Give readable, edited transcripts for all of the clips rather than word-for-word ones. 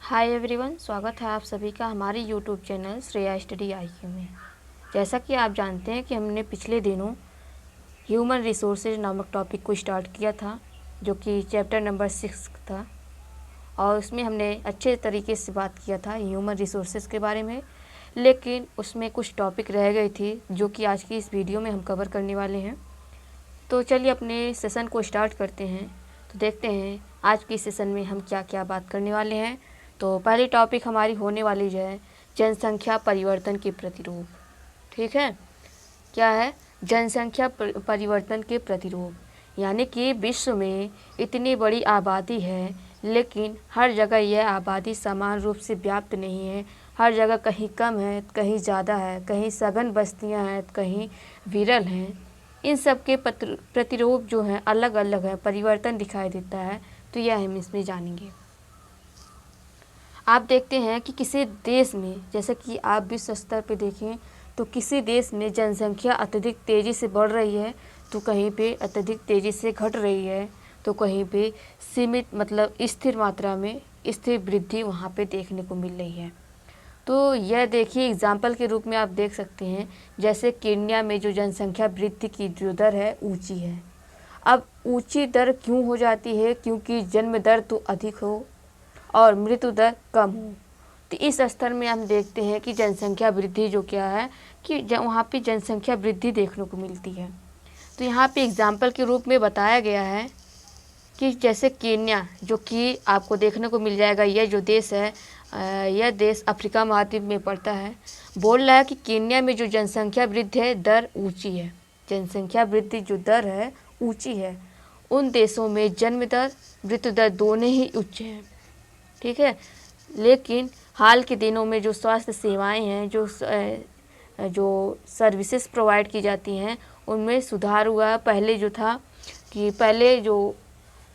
Hi everyone, स्वागत है आप सभी का हमारे YouTube channel Shreya study IQ में। जैसा कि आप जानते हैं कि हमने पिछले दिनों ह्यूमन रिसोर्सेज नामक टॉपिक को स्टार्ट किया था, जो कि चैप्टर नंबर 6 था, और उसमें हमने अच्छे तरीके से बात किया था ह्यूमन रिसोर्सेज के बारे में। लेकिन उसमें कुछ टॉपिक रह गई थी जो कि आज की इस वीडियो में हम कवर करने वाले हैं। तो चलिए अपने सेशन को स्टार्ट करते हैं। तो देखते हैं आज की सेशन में हम क्या क्या बात करने वाले हैं। तो पहली टॉपिक हमारी होने वाली है जनसंख्या परिवर्तन के प्रतिरूप। ठीक है, क्या है? जनसंख्या परिवर्तन के प्रतिरूप, यानी कि विश्व में इतनी बड़ी आबादी है, लेकिन हर जगह यह आबादी समान रूप से व्याप्त नहीं है। हर जगह कहीं कम है, कहीं ज़्यादा है, कहीं सघन बस्तियां हैं, कहीं विरल हैं। इन सब के प्रतिरूप जो हैं अलग अलग है, परिवर्तन दिखाई देता है। तो यह हम इसमें जानेंगे। आप देखते हैं कि किसी देश में, जैसे कि आप विश्व स्तर पर देखें तो किसी देश में जनसंख्या अत्यधिक तेज़ी से बढ़ रही है, तो कहीं पे अत्यधिक तेज़ी से घट रही है, तो कहीं पे सीमित मतलब स्थिर मात्रा में स्थिर वृद्धि वहाँ पे देखने को मिल रही है। तो यह देखिए एग्जाम्पल के रूप में आप देख सकते हैं, जैसे केन्या में जो जनसंख्या वृद्धि की जो दर है ऊंची है। अब ऊंची दर क्यों हो जाती है? क्योंकि जन्म दर तो अधिक हो और मृत्यु दर कम हो। तो इस स्तर में हम देखते हैं कि जनसंख्या वृद्धि जो क्या है कि वहाँ पे जनसंख्या वृद्धि देखने को मिलती है। तो यहाँ पे एग्जाम्पल के रूप में बताया गया है कि जैसे केन्या, जो कि आपको देखने को मिल जाएगा, यह जो देश है यह देश अफ्रीका महाद्वीप में पड़ता है। बोल रहा है कि केन्या में जो जनसंख्या वृद्धि है दर ऊँची है, जनसंख्या वृद्धि जो दर है ऊँची है। उन देशों में जन्म दर मृत्यु दर दोनों ही उच्च हैं। ठीक है, लेकिन हाल के दिनों में जो स्वास्थ्य सेवाएं हैं, जो सर्विसेज प्रोवाइड की जाती हैं, उनमें सुधार हुआ है। पहले जो था कि पहले जो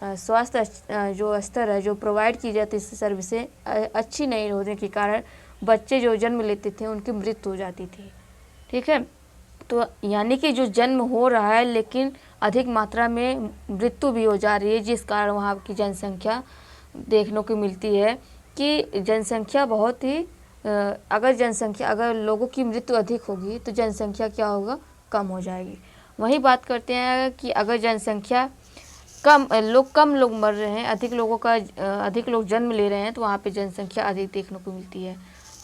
स्वास्थ्य जो स्तर है जो प्रोवाइड की जाती सर्विसें अच्छी नहीं होने के कारण बच्चे जो जन्म लेते थे उनकी मृत्यु हो जाती थी। ठीक है, तो यानी कि जो जन्म हो रहा है लेकिन अधिक मात्रा में मृत्यु भी हो जा रही है, जिस कारण वहाँ की जनसंख्या देखने को मिलती है कि जनसंख्या बहुत ही अगर लोगों की मृत्यु अधिक होगी तो जनसंख्या क्या होगा? कम हो जाएगी। वही बात करते हैं कि अगर जनसंख्या कम लोग मर रहे हैं, अधिक लोग जन्म ले रहे हैं, तो वहाँ पे जनसंख्या अधिक देखने को मिलती है।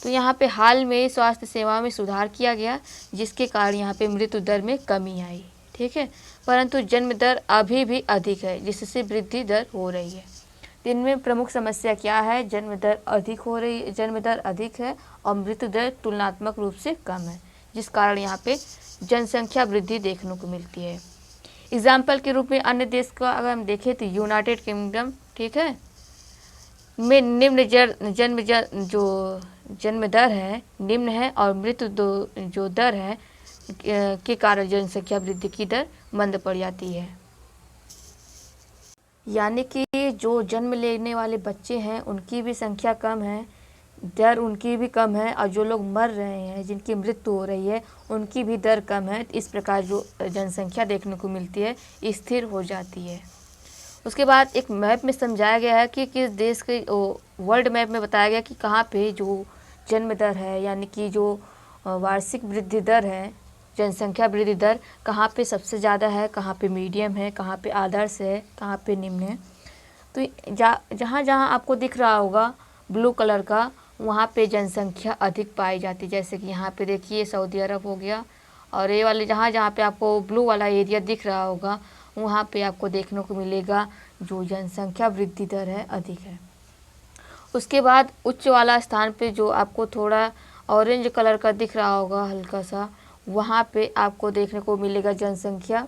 तो यहाँ पे हाल में स्वास्थ्य सेवा में सुधार किया गया, जिसके कारण यहाँ पे मृत्यु दर में कमी आई। ठीक है, परंतु जन्म दर अभी भी अधिक है, जिससे वृद्धि दर हो रही है। इनमें प्रमुख समस्या क्या है? जन्म दर अधिक है और मृत्यु दर तुलनात्मक रूप से कम है, जिस कारण यहाँ पे जनसंख्या वृद्धि देखने को मिलती है। एग्जाम्पल के रूप में अन्य देश का अगर हम देखें तो यूनाइटेड किंगडम, ठीक है, में जन्म दर है निम्न है और मृत्यु जो दर है के कारण जनसंख्या वृद्धि की दर मंद पड़ जाती है। यानी कि जो जन्म लेने वाले बच्चे हैं उनकी भी संख्या कम है, दर उनकी भी कम है, और जो लोग मर रहे हैं, जिनकी मृत्यु हो रही है, उनकी भी दर कम है। इस प्रकार जो जनसंख्या देखने को मिलती है स्थिर हो जाती है। उसके बाद एक मैप में समझाया गया है कि किस देश के वर्ल्ड मैप में बताया गया कि कहाँ पे जो जन्म दर है, यानी कि जो वार्षिक वृद्धि दर है, जनसंख्या वृद्धि दर कहाँ पे सबसे ज़्यादा है, कहाँ पे मीडियम है, कहाँ पे आदर्श है, कहाँ पे निम्न है। तो जहाँ जहाँ आपको दिख रहा होगा ब्लू कलर का, वहाँ पे जनसंख्या अधिक पाई जाती है। जैसे कि यहाँ पे देखिए सऊदी अरब हो गया, और ये वाले जहाँ जहाँ पे आपको ब्लू वाला एरिया दिख रहा होगा वहाँ पे आपको देखने को मिलेगा जो जनसंख्या वृद्धि दर है अधिक है। उसके बाद उच्च वाला स्थान पे जो आपको थोड़ा ऑरेंज कलर का दिख रहा होगा हल्का सा, वहाँ पे आपको देखने को मिलेगा जनसंख्या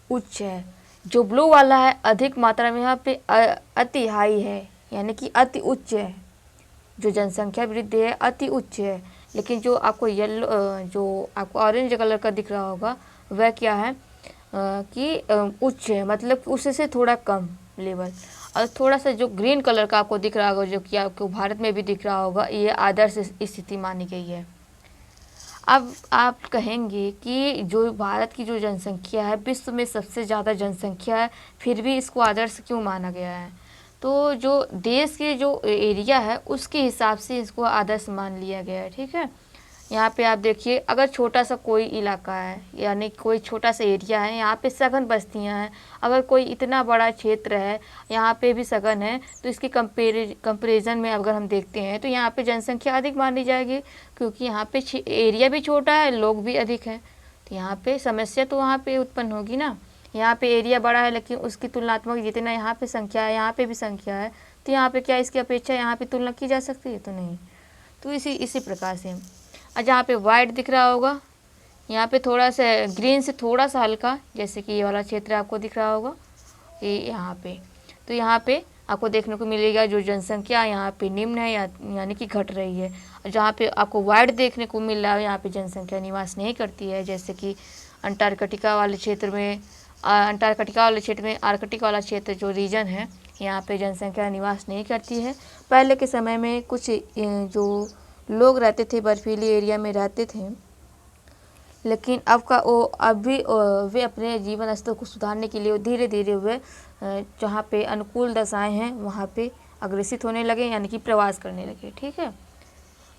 उच्च है। जो ब्लू वाला है अधिक मात्रा में यहाँ पे अति हाई है, यानी कि अति उच्च है। जो जनसंख्या वृद्धि है अति उच्च है, लेकिन जो आपको ऑरेंज कलर का दिख रहा होगा वह क्या है कि उच्च है, मतलब उससे थोड़ा कम लेवल। और थोड़ा सा जो ग्रीन कलर का आपको दिख रहा होगा, जो कि आपको भारत में भी दिख रहा होगा, ये आदर्श स्थिति मानी गई है। अब आप कहेंगे कि जो भारत की जो जनसंख्या है विश्व में सबसे ज़्यादा जनसंख्या है, फिर भी इसको आदर्श क्यों माना गया है? तो जो देश के जो एरिया है उसके हिसाब से इसको आदर्श मान लिया गया है। ठीक है, यहाँ पे आप देखिए, अगर छोटा सा कोई इलाका है, यानी कोई छोटा सा एरिया है, यहाँ पे सघन बस्तियाँ हैं, अगर कोई इतना बड़ा क्षेत्र है यहाँ पे भी सघन है, तो इसके कंपेरिजन में अगर हम देखते हैं तो यहाँ पे जनसंख्या अधिक मानी जाएगी, क्योंकि यहाँ पे एरिया भी छोटा है, लोग भी अधिक हैं। तो यहाँ पे समस्या तो वहाँ पे उत्पन्न होगी ना। यहाँ पे एरिया बड़ा है लेकिन उसकी तुलनात्मक जितना यहाँ पे संख्या है यहाँ पे भी संख्या है, तो यहाँ पे क्या इसकी अपेक्षा यहाँ पे तुलना की जा सकती है? तो नहीं। तो इसी प्रकार से और जहाँ पे वाइट दिख रहा होगा, यहाँ पे थोड़ा सा ग्रीन से थोड़ा सा हल्का, जैसे कि ये वाला क्षेत्र आपको दिख रहा होगा, ये यहाँ पे, तो यहाँ पे आपको देखने को मिलेगा जो जनसंख्या यहाँ पे निम्न है यानी कि घट रही है। और जहाँ पे आपको वाइट देखने को मिल रहा है यहाँ पे जनसंख्या निवास नहीं करती है, जैसे कि अंटार्कटिका वाले क्षेत्र में आर्कटिक वाला क्षेत्र जो रीजन है, यहाँ पे जनसंख्या निवास नहीं करती है। पहले के समय में कुछ जो लोग रहते थे बर्फीली एरिया में रहते थे, लेकिन अब भी वे अपने जीवन स्तर को सुधारने के लिए धीरे धीरे वे जहाँ पे अनुकूल दशाएं हैं वहाँ पे अग्रेसित होने लगे, यानी कि प्रवास करने लगे। ठीक है,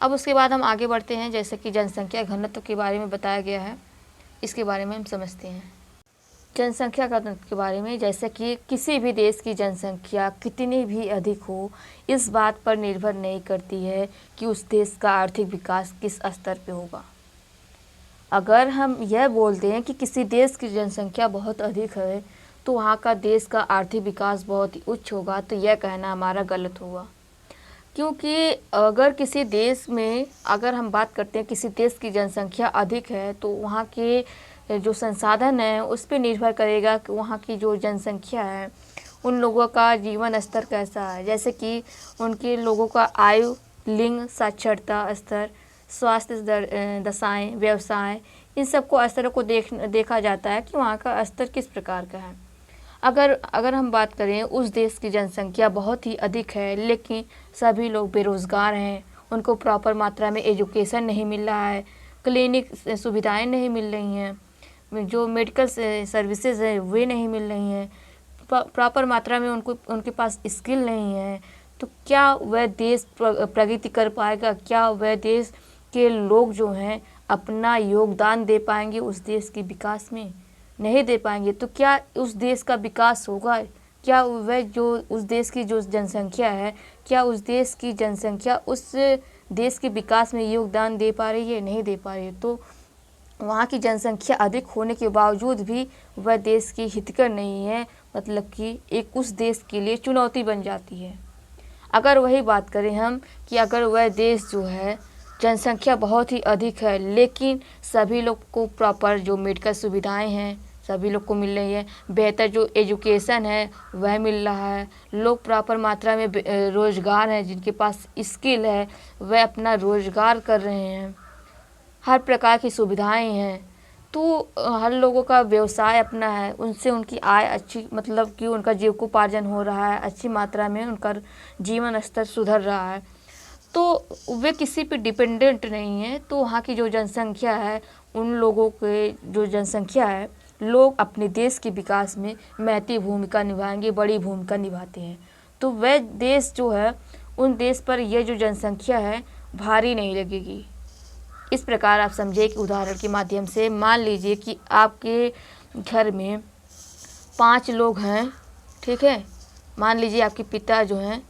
अब उसके बाद हम आगे बढ़ते हैं, जैसे कि जनसंख्या घनत्व के बारे में बताया गया है, इसके बारे में हम समझते हैं। जनसंख्या घनत्व के बारे में, जैसे कि किसी भी देश की जनसंख्या कितनी भी अधिक हो, इस बात पर निर्भर नहीं करती है कि उस देश का आर्थिक विकास किस स्तर पे होगा। अगर हम यह बोलते हैं कि किसी देश की जनसंख्या बहुत अधिक है तो वहाँ का देश का आर्थिक विकास बहुत ही उच्च होगा, तो यह कहना हमारा गलत होगा। क्योंकि अगर किसी देश में, अगर हम बात करते हैं किसी देश की जनसंख्या अधिक है, तो वहाँ के जो संसाधन है उस पर निर्भर करेगा कि वहाँ की जो जनसंख्या है उन लोगों का जीवन स्तर कैसा है। जैसे कि उनके लोगों का आयु, लिंग, साक्षरता स्तर, स्वास्थ्य दशाएं, व्यवसाय, इन सबको स्तरों को देखा जाता है कि वहाँ का स्तर किस प्रकार का है। अगर हम बात करें उस देश की जनसंख्या बहुत ही अधिक है लेकिन सभी लोग बेरोज़गार हैं, उनको प्रॉपर मात्रा में एजुकेशन नहीं मिल रहा है, क्लिनिक सुविधाएं नहीं मिल रही हैं, जो मेडिकल सर्विसेज है वे नहीं मिल रही हैं, प्रॉपर मात्रा में उनके पास स्किल नहीं है, तो क्या वह देश प्रगति कर पाएगा? क्या वह देश के लोग जो हैं अपना योगदान दे पाएंगे उस देश के विकास में? नहीं दे पाएंगे। तो क्या उस देश का विकास होगा? क्या वह जो उस देश की जो जनसंख्या है, क्या उस देश की जनसंख्या उस देश के विकास में योगदान दे पा रही है? नहीं दे पा रही है। तो वहाँ की जनसंख्या अधिक होने के बावजूद भी वह देश की हितकर नहीं है, मतलब कि एक उस देश के लिए चुनौती बन जाती है। अगर वही बात करें हम कि अगर वह देश जो है जनसंख्या बहुत ही अधिक है लेकिन सभी लोग को प्रॉपर जो मेडिकल सुविधाएं हैं सभी लोग को मिल रही है, बेहतर जो एजुकेशन है वह मिल रहा है, लोग प्रॉपर मात्रा में रोज़गार हैं, जिनके पास स्किल है वह अपना रोज़गार कर रहे हैं, हर प्रकार की सुविधाएं हैं, तो हर लोगों का व्यवसाय अपना है, उनसे उनकी आय अच्छी, मतलब कि उनका जीविकोपार्जन हो रहा है, अच्छी मात्रा में उनका जीवन स्तर सुधर रहा है, तो वे किसी पे डिपेंडेंट नहीं है। तो वहाँ की जो जनसंख्या है, उन लोगों के जो जनसंख्या है, लोग अपने देश के विकास में महती भूमिका निभाएंगे, बड़ी भूमिका निभाते हैं। तो वह देश जो है उन देश पर यह जो जनसंख्या है भारी नहीं लगेगी। इस प्रकार आप समझे कि उदाहरण के माध्यम से मान लीजिए कि आपके घर में 5 लोग हैं, ठीक है, मान लीजिए आपके पिता जो हैं,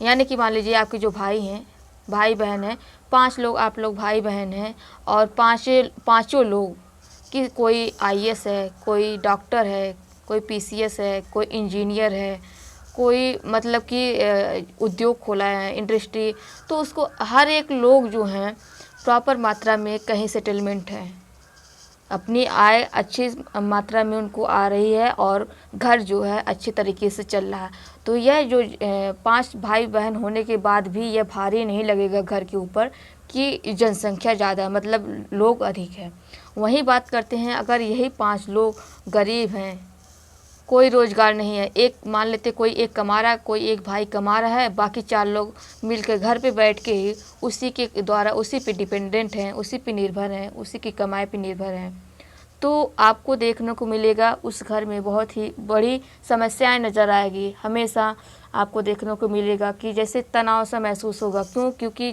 यानी कि मान लीजिए आपके जो भाई बहन हैं, 5 लोग आप लोग भाई बहन हैं, और पाँचों लोग कि कोई IAS है, कोई डॉक्टर है, कोई PCS है, कोई इंजीनियर है, कोई मतलब कि उद्योग खोला है, इंडस्ट्री, तो उसको हर एक लोग जो हैं प्रॉपर मात्रा में कहीं सेटलमेंट है, अपनी आय अच्छी मात्रा में उनको आ रही है और घर जो है अच्छे तरीके से चल रहा है। तो यह जो 5 भाई बहन होने के बाद भी यह भारी नहीं लगेगा घर के ऊपर कि जनसंख्या ज़्यादा, मतलब लोग अधिक है। वहीं बात करते हैं अगर यही 5 लोग गरीब हैं, कोई रोज़गार नहीं है, एक मान लेते कोई एक कमा रहा है, कोई एक भाई कमा रहा है, बाकी 4 लोग मिलकर घर पे बैठ के ही उसी के द्वारा उसी पे डिपेंडेंट हैं, उसी पे निर्भर हैं, उसी की कमाई पे निर्भर हैं, तो आपको देखने को मिलेगा उस घर में बहुत ही बड़ी समस्याएं नज़र आएगी। हमेशा आपको देखने को मिलेगा कि जैसे तनाव सा महसूस होगा। क्यों? क्योंकि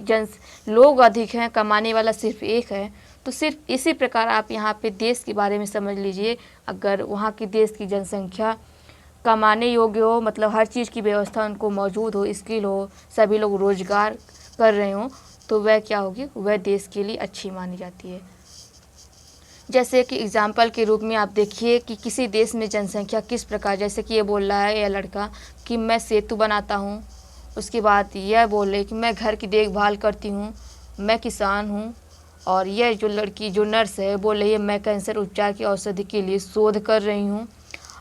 लोग अधिक हैं, कमाने वाला सिर्फ एक है। तो सिर्फ इसी प्रकार आप यहाँ पे देश के बारे में समझ लीजिए। अगर वहाँ की देश की जनसंख्या कमाने योग्य हो, मतलब हर चीज़ की व्यवस्था उनको मौजूद हो, स्किल हो, सभी लोग रोजगार कर रहे हों, तो वह क्या होगी? वह देश के लिए अच्छी मानी जाती है। जैसे कि एग्जाम्पल के रूप में आप देखिए कि किसी देश में जनसंख्या किस प्रकार, जैसे कि ये बोल रहा है यह लड़का कि मैं सेतु बनाता हूँ, उसके बाद यह बोल रहे कि मैं घर की देखभाल करती हूँ, मैं किसान हूँ, और यह जो लड़की जो नर्स है बोल रही है मैं कैंसर उपचार की औषधि के लिए शोध कर रही हूँ,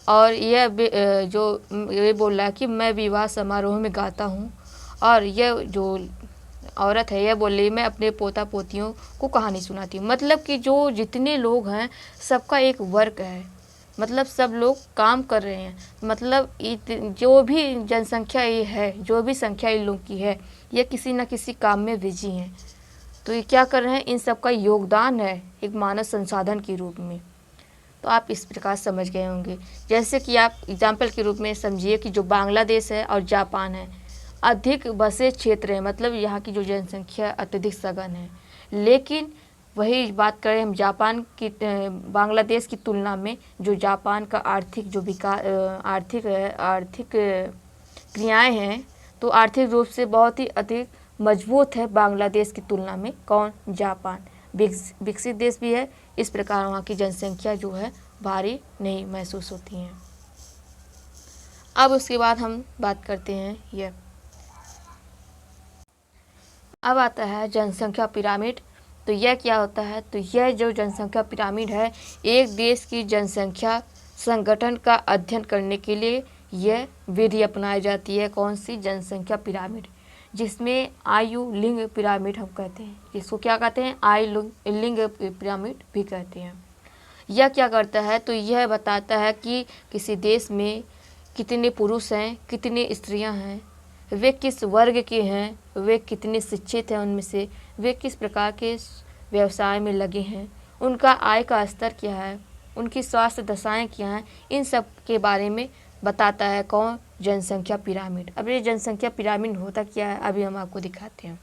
और यह जो ये बोल रहा है कि मैं विवाह समारोह में गाता हूँ, और यह जो औरत है यह बोल रही मैं अपने पोता पोतियों को कहानी सुनाती हूँ। मतलब कि जो जितने लोग हैं सबका एक वर्क है, मतलब सब लोग काम कर रहे हैं। मतलब जो भी जनसंख्या ये है, जो भी संख्या इन लोग की है, ये किसी न किसी काम में बिजी हैं। तो ये क्या कर रहे हैं? इन सब का योगदान है एक मानव संसाधन के रूप में। तो आप इस प्रकार समझ गए होंगे। जैसे कि आप एग्जाम्पल के रूप में समझिए कि जो बांग्लादेश है और जापान है, अधिक बसे क्षेत्र है, मतलब यहाँ की जो जनसंख्या अत्यधिक सघन है। लेकिन वही बात करें हम जापान की, बांग्लादेश की तुलना में जो जापान का आर्थिक जो विकास, आर्थिक क्रियाएं हैं, तो आर्थिक रूप से बहुत ही अधिक मजबूत है बांग्लादेश की तुलना में। कौन? जापान। विकसित देश भी है, इस प्रकार वहाँ की जनसंख्या जो है भारी नहीं महसूस होती है। अब उसके बाद हम बात करते हैं यह, अब आता है जनसंख्या पिरामिड। तो यह क्या होता है? तो यह जो जनसंख्या पिरामिड है, एक देश की जनसंख्या संगठन का अध्ययन करने के लिए यह विधि अपनाई जाती है। कौन सी? जनसंख्या पिरामिड, जिसमें आयु लिंग पिरामिड हम कहते हैं। इसको क्या कहते हैं? आयु लिंग पिरामिड भी कहते हैं। यह क्या करता है? तो यह बताता है कि किसी देश में कितने पुरुष हैं, कितनी स्त्रियां हैं, वे किस वर्ग के हैं, वे कितने शिक्षित हैं, उनमें से वे किस प्रकार के व्यवसाय में लगे हैं, उनका आय का स्तर क्या है, उनकी स्वास्थ्य दशाएं क्या हैं, इन सब के बारे में बताता है। कौन? जनसंख्या पिरामिड। अब ये जनसंख्या पिरामिड होता क्या है अभी हम आपको दिखाते हैं।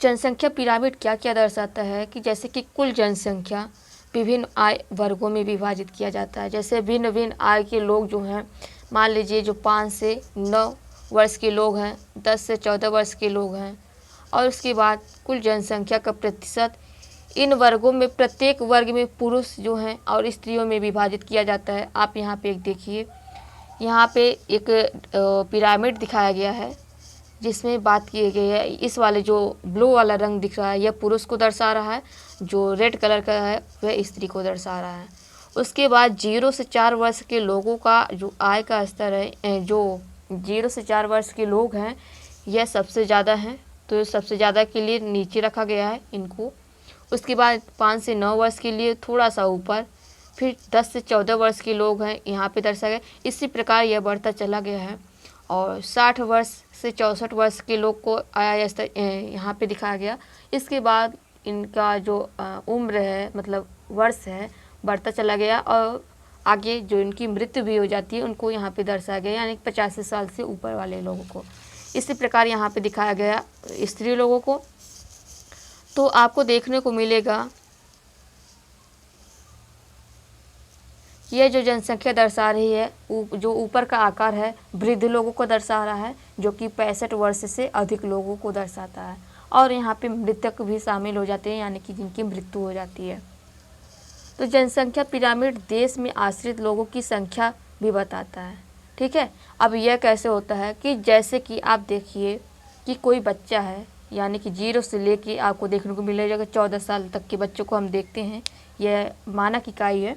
जनसंख्या पिरामिड क्या क्या दर्शाता है कि जैसे कि कुल जनसंख्या विभिन्न आय वर्गों में विभाजित किया जाता है। जैसे भिन्न भिन्न आय के लोग जो हैं, मान लीजिए जो 5 से 9 वर्ष के लोग हैं, 10 से 14 वर्ष के लोग हैं, और उसके बाद कुल जनसंख्या का प्रतिशत इन वर्गों में प्रत्येक वर्ग में पुरुष जो हैं और स्त्रियों में विभाजित किया जाता है। आप यहाँ पे एक देखिए, यहाँ पे एक पिरामिड दिखाया गया है जिसमें बात की गई है। इस वाले जो ब्लू वाला रंग दिख रहा है यह पुरुष को दर्शा रहा है, जो रेड कलर का है वह स्त्री को दर्शा रहा है। उसके बाद 0 से 4 वर्ष के लोगों का जो आय का स्तर है, जो 0 से 4 वर्ष के लोग हैं यह सबसे ज़्यादा हैं, तो सबसे ज़्यादा के लिए नीचे रखा गया है इनको। उसके बाद 5 से 9 वर्ष के लिए थोड़ा सा ऊपर, फिर 10 से 14 वर्ष के लोग हैं यहाँ पे दर्शाया गया। इसी प्रकार यह बढ़ता चला गया है, और 60 वर्ष से 64 वर्ष के लोग को आय स्तर यहाँ पे दिखाया गया। इसके बाद इनका जो उम्र है, मतलब वर्ष है, बढ़ता चला गया, और आगे जो इनकी मृत्यु भी हो जाती है उनको यहाँ पे दर्शाया गया, यानी 85 साल से ऊपर वाले लोगों को। इसी प्रकार यहाँ पे दिखाया गया स्त्री लोगों को। तो आपको देखने को मिलेगा यह जो जनसंख्या दर्शा रही है, जो ऊपर का आकार है वृद्ध लोगों को दर्शा रहा है, जो कि 65 वर्ष से अधिक लोगों को दर्शाता है, और यहाँ पे मृतक भी शामिल हो जाते हैं, यानी कि जिनकी मृत्यु हो जाती है। तो जनसंख्या पिरामिड देश में आश्रित लोगों की संख्या भी बताता है। ठीक है, अब यह कैसे होता है कि जैसे कि आप देखिए कि कोई बच्चा है, यानी कि 0 से लेके आपको देखने को मिलेगा 14 साल तक के बच्चों को हम देखते हैं, यह मानक इकाई है।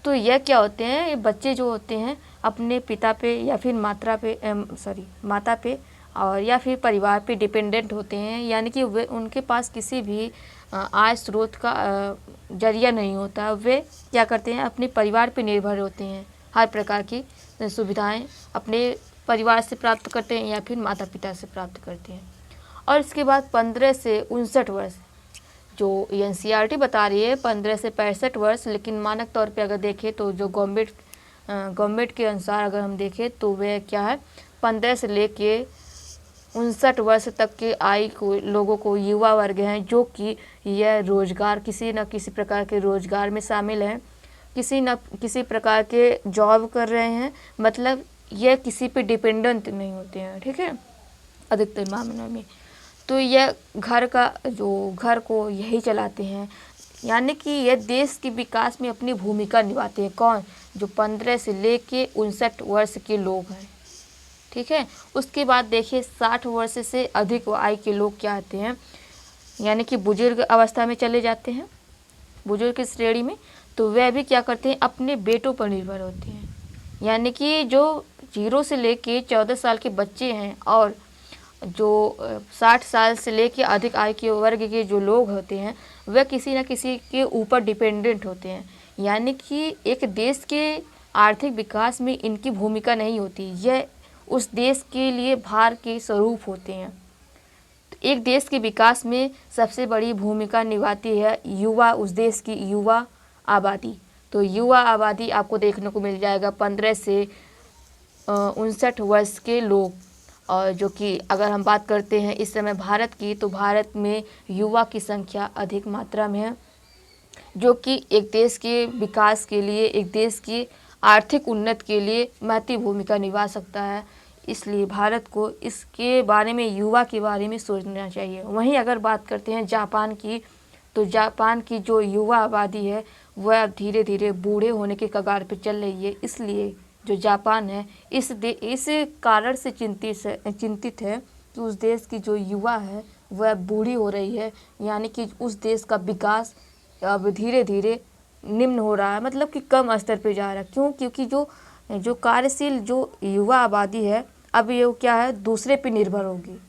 तो यह क्या होते हैं, ये बच्चे जो होते हैं अपने पिता पे या फिर माता पे और या फिर परिवार पे डिपेंडेंट होते हैं, यानी कि वे उनके पास किसी भी आय स्रोत का जरिया नहीं होता। वे क्या करते हैं, अपने परिवार पे निर्भर होते हैं, हर प्रकार की सुविधाएं अपने परिवार से प्राप्त करते हैं या फिर माता पिता से प्राप्त करते हैं। और इसके बाद 15 से 59 वर्ष, जो NCERT बता रही है 15 से 65 वर्ष, लेकिन मानक तौर पे अगर देखें तो जो गवर्नमेंट के अनुसार अगर हम देखें तो वह क्या है 15 से लेके 59 वर्ष तक के आयु को लोगों को युवा वर्ग हैं, जो कि यह रोजगार किसी न किसी प्रकार के रोजगार में शामिल हैं, किसी न किसी प्रकार के जॉब कर रहे हैं, मतलब यह किसी पे डिपेंडेंट नहीं होते हैं। ठीक है, अधिकतर मामलों में तो यह घर को यही चलाते हैं, यानी कि यह देश के विकास में अपनी भूमिका निभाते हैं। कौन? जो 15 से लेके 59 वर्ष के लोग हैं। ठीक है, उसके बाद देखिए 60 वर्ष से अधिक आयु के लोग क्या आते हैं, यानी कि बुजुर्ग अवस्था में चले जाते हैं, बुजुर्ग की श्रेणी में। तो वह भी क्या करते हैं, अपने बेटों पर निर्भर होते हैं, यानी कि जो 0 से लेके 14 साल के बच्चे हैं और जो 60 साल से लेके अधिक आयु के वर्ग के जो लोग होते हैं, वह किसी न किसी के ऊपर डिपेंडेंट होते हैं, यानी कि एक देश के आर्थिक विकास में इनकी भूमिका नहीं होती, यह उस देश के लिए भार के स्वरूप होते हैं। तो एक देश के विकास में सबसे बड़ी भूमिका निभाती है युवा, उस देश की युवा आबादी। तो युवा आबादी आपको देखने को मिल जाएगा 15 से 59 वर्ष के लोग। और जो कि अगर हम बात करते हैं इस समय भारत की, तो भारत में युवा की संख्या अधिक मात्रा में है, जो कि एक देश के विकास के लिए, एक देश की आर्थिक उन्नति के लिए महत्वपूर्ण भूमिका निभा सकता है। इसलिए भारत को इसके बारे में, युवा के बारे में सोचना चाहिए। वहीं अगर बात करते हैं जापान की, तो जापान की जो युवा आबादी है वह अब धीरे धीरे बूढ़े होने के कगार पर चल रही है। इसलिए जो जापान है इस कारण से चिंतित है कि उस देश की जो युवा है वह बूढ़ी हो रही है, यानी कि उस देश का विकास अब धीरे धीरे निम्न हो रहा है, मतलब कि कम स्तर पे जा रहा है। क्यों? क्योंकि जो कार्यशील जो युवा आबादी है अब ये क्या है, दूसरे पे निर्भर होगी,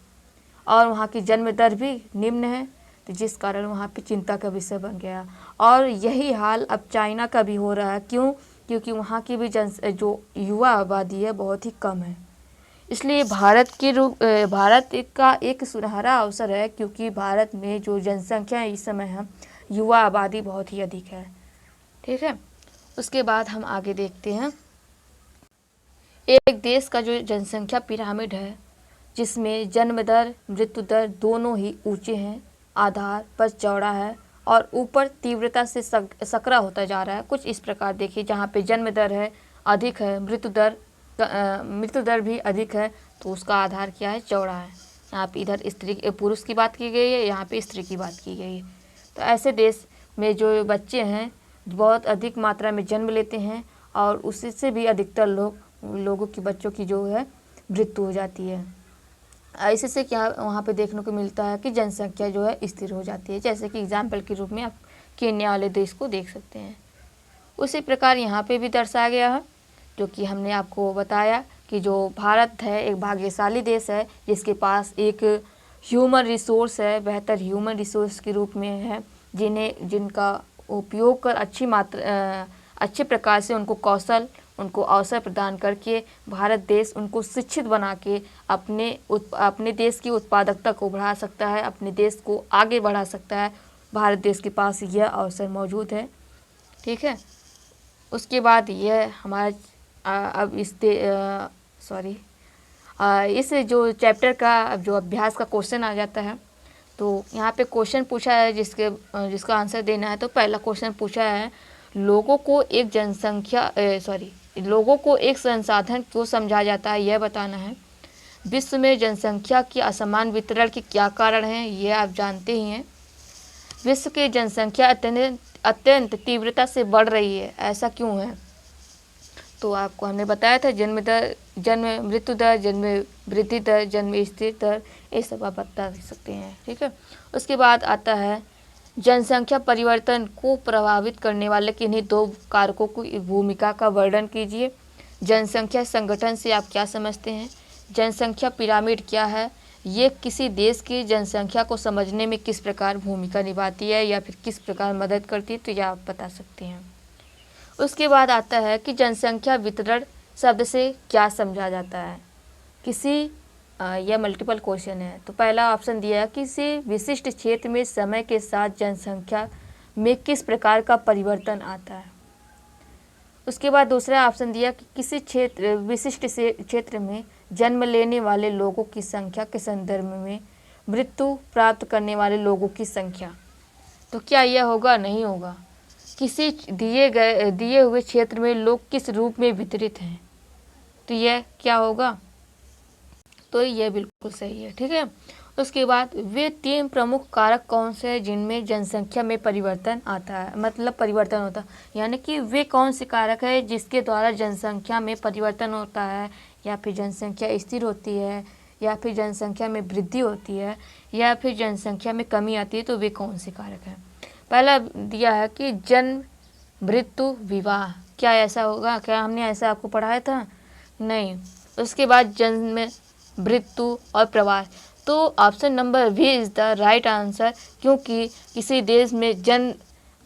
और वहाँ की जन्म दर भी निम्न है, तो जिस कारण वहाँ पे चिंता का विषय बन गया। और यही हाल अब चाइना का भी हो रहा है। क्यों? क्योंकि वहाँ की भी जो युवा आबादी है बहुत ही कम है। इसलिए भारत का एक सुनहरा अवसर है, क्योंकि भारत में जो जनसंख्या इस समय है, युवा आबादी बहुत ही अधिक है। ठीक है, उसके बाद हम आगे देखते हैं। एक देश का जो जनसंख्या पिरामिड है, जिसमें जन्म दर, मृत्यु दर दोनों ही ऊंचे हैं, आधार पर चौड़ा है और ऊपर तीव्रता से सकरा होता जा रहा है। कुछ इस प्रकार देखिए, जहाँ पे जन्म दर है अधिक है, मृत्यु दर भी अधिक है, तो उसका आधार क्या है, चौड़ा है। यहाँ पे इधर पुरुष की बात की गई है, यहाँ पे स्त्री की बात की गई है। तो ऐसे देश में जो बच्चे हैं बहुत अधिक मात्रा में जन्म लेते हैं, और उससे भी अधिकतर लोगों की बच्चों की जो है मृत्यु हो जाती है। ऐसे से क्या वहाँ पे देखने को मिलता है कि जनसंख्या जो है स्थिर हो जाती है। जैसे कि एग्जाम्पल के रूप में आप केन्या वाले देश को देख सकते हैं। उसी प्रकार यहाँ पे भी दर्शाया गया है, जो कि हमने आपको बताया कि जो भारत है एक भाग्यशाली देश है, जिसके पास एक ह्यूमन रिसोर्स है, बेहतर ह्यूमन रिसोर्स के रूप में है, जिनका उपयोग कर अच्छे प्रकार से उनको अवसर प्रदान करके भारत देश उनको शिक्षित बना के अपने देश की उत्पादकता को बढ़ा सकता है, अपने देश को आगे बढ़ा सकता है। भारत देश के पास यह अवसर मौजूद है। ठीक है, उसके बाद यह हमारा अब इस जो चैप्टर का जो अभ्यास का क्वेश्चन आ जाता है। तो यहाँ पे क्वेश्चन पूछा है जिसका आंसर देना है। तो पहला क्वेश्चन पूछा है, लोगों को एक संसाधन क्यों समझा जाता है, यह बताना है। विश्व में जनसंख्या की असमान वितरण के क्या कारण हैं, यह आप जानते ही हैं। विश्व की जनसंख्या अत्यंत तीव्रता से बढ़ रही है, ऐसा क्यों है? तो आपको हमने बताया था जन्म मृत्यु दर, जन्म वृद्धि दर, जन्म स्थिर दर, ये सब आप बता सकते हैं। ठीक है, उसके बाद आता है जनसंख्या परिवर्तन को प्रभावित करने वाले किन्हीं दो कारकों की भूमिका का वर्णन कीजिए। जनसंख्या संगठन से आप क्या समझते हैं? जनसंख्या पिरामिड क्या है? ये किसी देश की जनसंख्या को समझने में किस प्रकार भूमिका निभाती है या फिर किस प्रकार मदद करती है, तो यह आप बता सकते हैं। उसके बाद आता है कि जनसंख्या वितरण शब्द से क्या समझा जाता है। यह मल्टीपल क्वेश्चन है। तो पहला ऑप्शन दिया है, किसी विशिष्ट क्षेत्र में समय के साथ जनसंख्या में किस प्रकार का परिवर्तन आता है। उसके बाद दूसरा ऑप्शन दिया कि किसी विशिष्ट क्षेत्र में जन्म लेने वाले लोगों की संख्या के संदर्भ में मृत्यु प्राप्त करने वाले लोगों की संख्या। तो क्या यह होगा? नहीं होगा। किसी दिए हुए क्षेत्र में लोग किस रूप में वितरित हैं, तो यह क्या होगा? तो यह बिल्कुल सही है। ठीक है। उसके बाद वे 3 प्रमुख कारक कौन से हैं जिनमें जनसंख्या में परिवर्तन आता है, मतलब परिवर्तन होता है, यानी कि वे कौन से कारक है जिसके द्वारा जनसंख्या में परिवर्तन होता है, या फिर जनसंख्या स्थिर होती है, या फिर जनसंख्या में वृद्धि होती है, या फिर जनसंख्या में कमी आती है। तो वे कौन से कारक हैं? पहला दिया है कि जन्म, मृत्यु, विवाह। क्या ऐसा होगा? क्या हमने ऐसा आपको पढ़ाया था? नहीं। उसके बाद जन्म, मृत्यु और प्रवास। तो option number B is the right answer, क्योंकि किसी देश में जन्म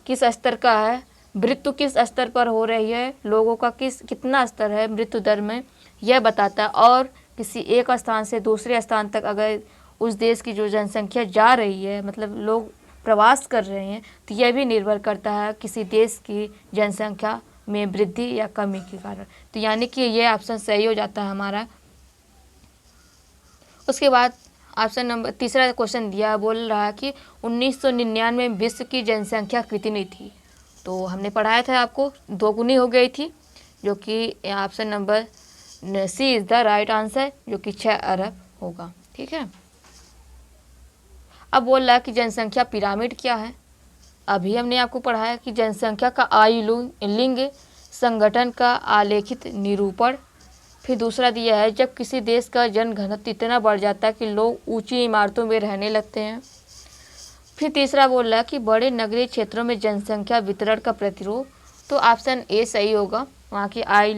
किस स्तर का है, मृत्यु किस स्तर पर हो रही है, लोगों का कितना स्तर है मृत्यु दर में, यह बताता है। और किसी एक स्थान से दूसरे स्थान तक अगर उस देश की जो जनसंख्या जा रही है, मतलब लोग प्रवास कर रहे हैं, तो यह भी निर्भर करता है किसी देश की जनसंख्या में वृद्धि या कमी के कारण। तो यानी कि यह ऑप्शन सही हो जाता है हमारा। उसके बाद ऑप्शन नंबर तीसरा क्वेश्चन दिया, बोल रहा है कि 1999 में विश्व की जनसंख्या कितनी थी? तो हमने पढ़ाया था आपको, 2 गुनी हो गई थी, जो कि option number C is the right answer, जो कि 6 अरब होगा। ठीक है। अब बोल रहा है कि जनसंख्या पिरामिड क्या है? अभी हमने आपको पढ़ाया कि जनसंख्या का आयु लिंग संगठन का आलेखित निरूपण। फिर दूसरा दिया है जब किसी देश का जनघनत्व इतना बढ़ जाता है कि लोग ऊंची इमारतों में रहने लगते हैं। फिर तीसरा बोल रहा है कि बड़े नगरीय क्षेत्रों में जनसंख्या वितरण का प्रतिरूप। तो ऑप्शन ए सही होगा, वहाँ की आयु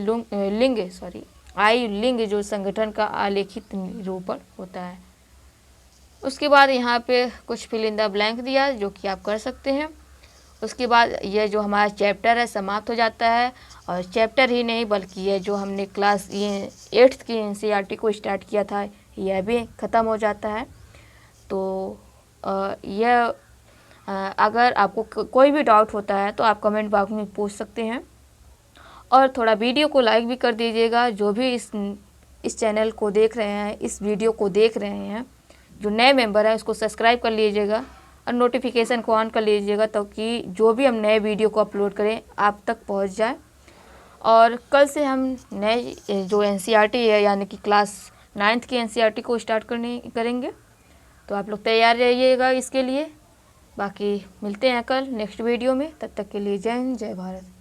लिंग जो संगठन का आलेखित निरूपण होता है। उसके बाद यहाँ पे कुछ फिल इन द ब्लैंक दिया जो कि आप कर सकते हैं। उसके बाद ये जो हमारा चैप्टर है समाप्त हो जाता है, और चैप्टर ही नहीं बल्कि ये जो हमने क्लास 8th की NCERT को स्टार्ट किया था यह भी ख़त्म हो जाता है। तो यह अगर आपको कोई भी डाउट होता है तो आप कमेंट बॉक्स में पूछ सकते हैं, और थोड़ा वीडियो को लाइक भी कर दीजिएगा। जो भी इस चैनल को देख रहे हैं, इस वीडियो को देख रहे हैं, जो नए मेंबर है उसको सब्सक्राइब कर लीजिएगा और नोटिफिकेशन को ऑन कर लीजिएगा, ताकि जो भी हम नए वीडियो को अपलोड करें आप तक पहुंच जाए। और कल से हम नए जो NCERT है यानी कि क्लास 9th की NCERT को स्टार्ट करेंगे। तो आप लोग तैयार रहिएगा इसके लिए। बाकी मिलते हैं कल नेक्स्ट वीडियो में, तब तक के लिए जय हिंद, जय भारत।